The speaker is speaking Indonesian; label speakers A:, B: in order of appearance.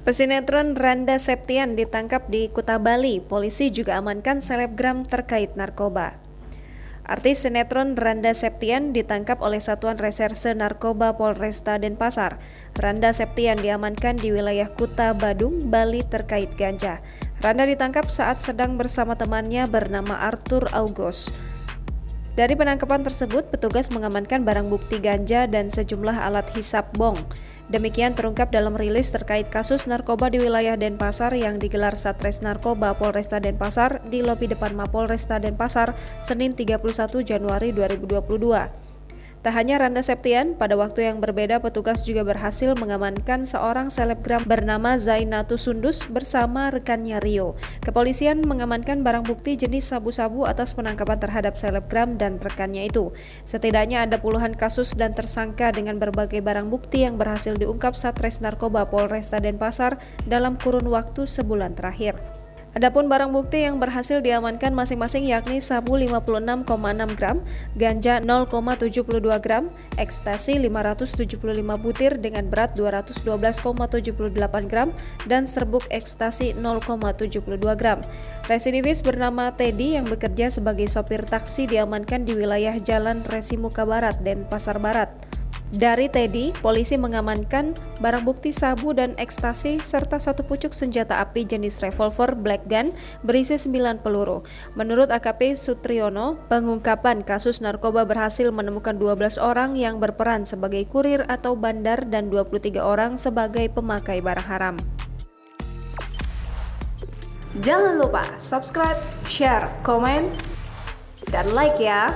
A: Pesinetron Randa Septian ditangkap di Kuta Bali. Polisi juga amankan selebgram terkait narkoba. Artis sinetron Randa Septian ditangkap oleh Satuan Reserse Narkoba Polresta Denpasar. Randa Septian diamankan di wilayah Kuta Badung, Bali terkait ganja. Randa ditangkap saat sedang bersama temannya bernama Arthur August. Dari penangkapan tersebut, petugas mengamankan barang bukti ganja dan sejumlah alat hisap bong. Demikian terungkap dalam rilis terkait kasus narkoba di wilayah Denpasar yang digelar Satres Narkoba Polresta Denpasar di lobi depan Mapolresta Denpasar, Senin 31 Januari 2022. Tak hanya Randa Septian, pada waktu yang berbeda petugas juga berhasil mengamankan seorang selebgram bernama Zainatu Sundus bersama rekannya Rio. Kepolisian mengamankan barang bukti jenis sabu-sabu atas penangkapan terhadap selebgram dan rekannya itu. Setidaknya ada puluhan kasus dan tersangka dengan berbagai barang bukti yang berhasil diungkap Satres Narkoba Polresta Denpasar dalam kurun waktu sebulan terakhir. Adapun barang bukti yang berhasil diamankan masing-masing yakni sabu 56,6 gram, ganja 0,72 gram, ekstasi 575 butir dengan berat 212,78 gram, dan serbuk ekstasi 0,72 gram. Residivis bernama Teddy yang bekerja sebagai sopir taksi diamankan di wilayah Jalan Resimuka Barat, Denpasar Barat. Dari Teddy, polisi mengamankan barang bukti sabu dan ekstasi serta satu pucuk senjata api jenis revolver black gun berisi 9 peluru. Menurut AKP Sutriyono, pengungkapan kasus narkoba berhasil menemukan 12 orang yang berperan sebagai kurir atau bandar dan 23 orang sebagai pemakai barang haram. Jangan lupa subscribe, share, komen, dan like ya!